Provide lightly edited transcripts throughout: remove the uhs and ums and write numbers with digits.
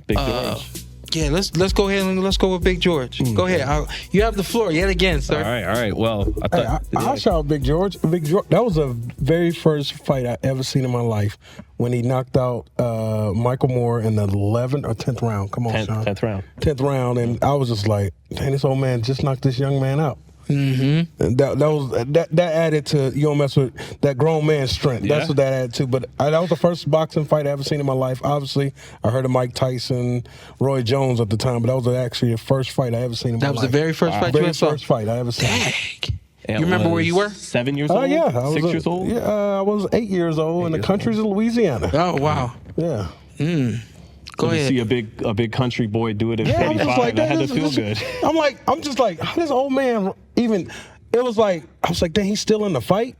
Big George. Yeah, let's go ahead and let's go with Big George. Go ahead. You have the floor yet again, sir. All right. Well, I'll shout out Big George. Big George. That was the very first fight I ever seen in my life when he knocked out Michael Moore in the 11th or 10th round. Come on, Sean. 10th round. 10th round, and I was just like, "Dang, this old man just knocked this young man out." Mm-hmm. And that added to, you don't mess with that grown man's strength. Yeah. That's what that added to. But that was the first boxing fight I ever seen in my life. Obviously, I heard of Mike Tyson, Roy Jones at the time, but that was actually the first fight I ever seen in my life. That was the very first fight you ever saw? Very first fight I ever seen. Dang. You remember where you were? 7 years old? Yeah. 6 years old? Yeah, I was 8 years old in the countries of Louisiana. Oh, wow. Yeah. Go ahead. To see a big country boy do it at Yeah, I'm 35, just like, that had to this- feel this- good. I'm just like, how this old man even, it was like, I was like, dang, he's still in the fight?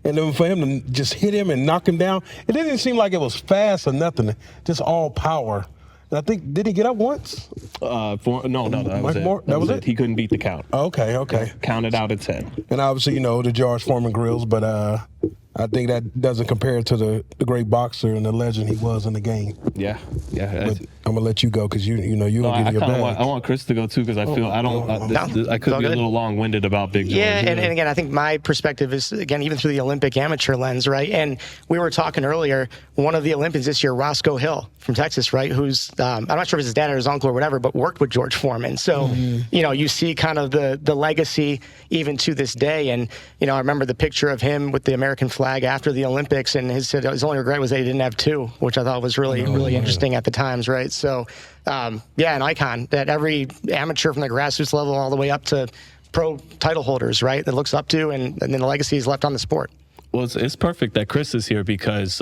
And then for him to just hit him and knock him down, it didn't seem like it was fast or nothing, just all power. And I think, did he get up once? No, that was Mike Moore? it. That was it? He couldn't beat the count. Okay. Counted out at 10. And obviously, the George Foreman grills, but I think that doesn't compare to the great boxer and the legend he was in the game. Yeah. But I'm gonna let you go because you gonna get your bag. I want Chris to go too because I feel I could be a little long-winded about Big George. Yeah, and again, I think my perspective is, again, even through the Olympic amateur lens, right? And we were talking earlier, one of the Olympians this year, Roscoe Hill from Texas, right? Who's, I'm not sure if it's his dad or his uncle or whatever, but worked with George Foreman. So, you see kind of the legacy even to this day. And, I remember the picture of him with the American flag after the Olympics, and his only regret was that he didn't have two, which I thought was really interesting at the times, right? So, an icon that every amateur from the grassroots level all the way up to pro title holders, right, that looks up to, and then the legacy is left on the sport. Well, it's perfect that Chris is here because,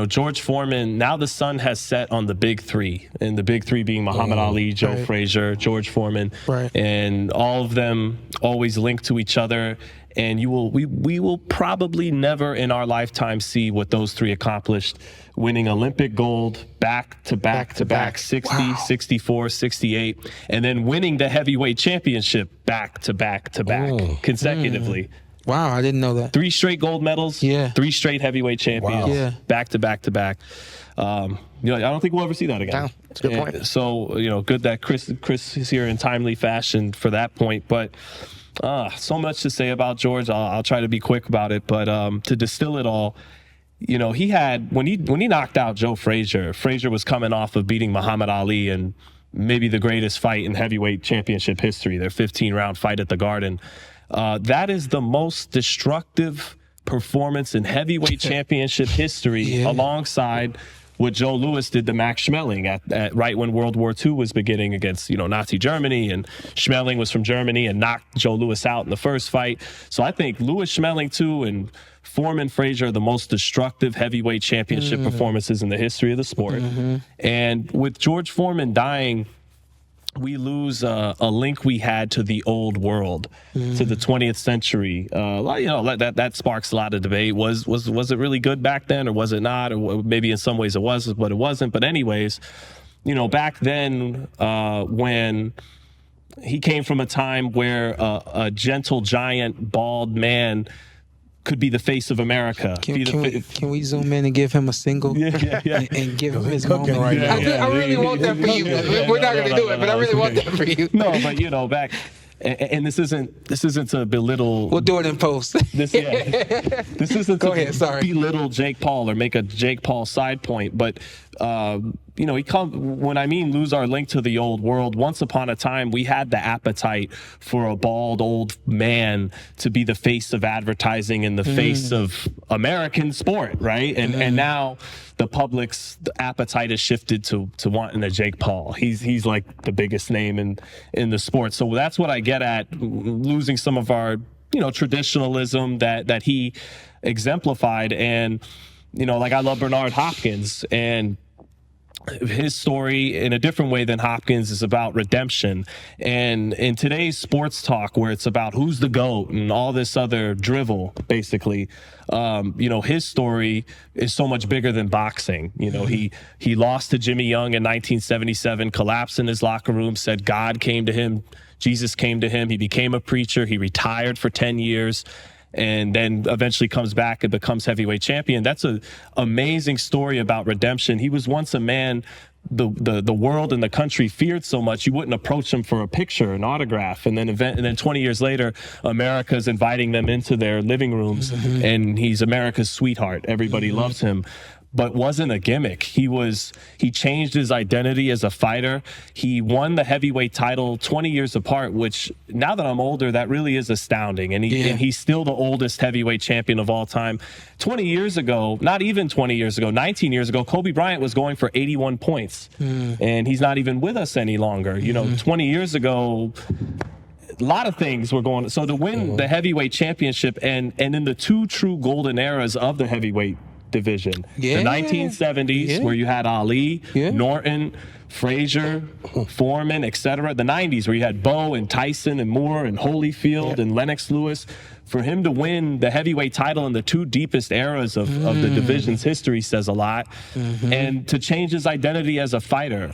George Foreman, now the sun has set on the big three, and the big three being Muhammad Ali, Joe Frazier, George Foreman, and all of them always linked to each other. And we will probably never in our lifetime see what those three accomplished, winning Olympic gold back to back, 60, 64, 68, and then winning the heavyweight championship back to back consecutively. Wow, I didn't know that. 3 straight gold medals. Yeah. 3 straight heavyweight champions. Wow. Yeah. Back to back. I don't think we'll ever see that again. No, that's a good point. So, good that Chris is here in timely fashion for that point. But so much to say about George. I'll try to be quick about it. But to distill it all, he had, when he knocked out Joe Frazier was coming off of beating Muhammad Ali and maybe the greatest fight in heavyweight championship history, their 15-round fight at the Garden. That is the most destructive performance in heavyweight championship history, alongside what Joe Louis did to Max Schmeling at right when World War II was beginning against Nazi Germany, and Schmeling was from Germany and knocked Joe Louis out in the first fight. So I think Louis Schmeling too and Foreman Frazier are the most destructive heavyweight championship performances in the history of the sport. And with George Foreman dying, we lose a link we had to the old world, to the 20th century. That sparks a lot of debate. Was it really good back then, or was it not? Or maybe in some ways it was, but it wasn't. But anyways, back then when he came from a time where a gentle giant, bald man could be the face of America. Can we zoom in and give him a single? Yeah. And give him his moment. Right now. I really want that for you. We're not going to do it, but I really want that for you. No, but back, and this isn't to belittle. We'll do it in post. This isn't to belittle Jake Paul or make a Jake Paul side point, but when I mean lose our link to the old world, once upon a time we had the appetite for a bald old man to be the face of advertising and the face of American sport, right? And now the public's appetite has shifted to wanting a Jake Paul. He's like the biggest name in the sport. So that's what I get at, losing some of our traditionalism that he exemplified. And I love Bernard Hopkins, and his story in a different way than Hopkins is about redemption. And in today's sports talk, where it's about who's the GOAT and all this other drivel, basically, his story is so much bigger than boxing. He lost to Jimmy Young in 1977, collapsed in his locker room, said God came to him, Jesus came to him. He became a preacher. He retired for 10 years. And then eventually comes back and becomes heavyweight champion. That's an amazing story about redemption. He was once a man the world and the country feared so much, you wouldn't approach him for a picture, an autograph. And then 20 years later, America's inviting them into their living rooms, and he's America's sweetheart. Everybody loves him. But wasn't a gimmick. He changed his identity as a fighter. He won the heavyweight title 20 years apart, which now that I'm older, that really is astounding. And he's still the oldest heavyweight champion of all time. 20 years ago, not even 20 years ago, 19 years ago, Kobe Bryant was going for 81 points. And he's not even with us any longer. 20 years ago, a lot of things were going on. So to win the heavyweight championship and in the two true golden eras of the heavyweight division, the 1970s where you had Ali, Norton, Frazier, Foreman, etc. The 90s where you had Bo and Tyson and Moore and Holyfield and Lennox Lewis. For him to win the heavyweight title in the two deepest eras of the division's history says a lot. And to change his identity as a fighter,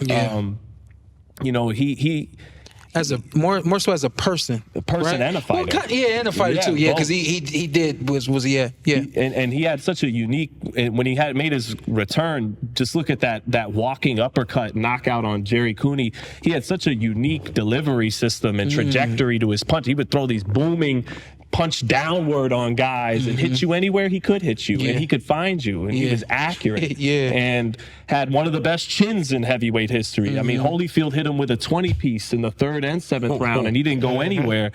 he as a more so as a person, right? And a fighter. Well, and a fighter too. Yeah, because he and he had such a unique, when he had made his return. Just look at that walking uppercut knockout on Jerry Cooney. He had such a unique delivery system and trajectory to his punch. He would throw these booming punch downward on guys and hit you anywhere he could hit you, and he could find you, and he was accurate, and had one of the best chins in heavyweight history. I mean, Holyfield hit him with a 20-piece in the 3rd and 7th round, and he didn't go anywhere.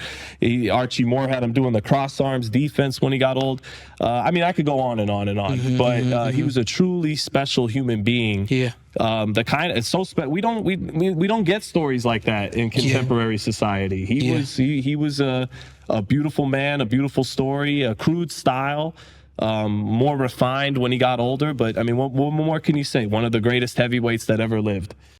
Archie Moore had him doing the cross arms defense when he got old. I mean, I could go on and on and on, but he was a truly special human being. The kind of, it's so special. We don't get stories like that in contemporary society. He was a beautiful man, a beautiful story, a crude style, more refined when he got older. But I mean, what more can you say? One of the greatest heavyweights that ever lived.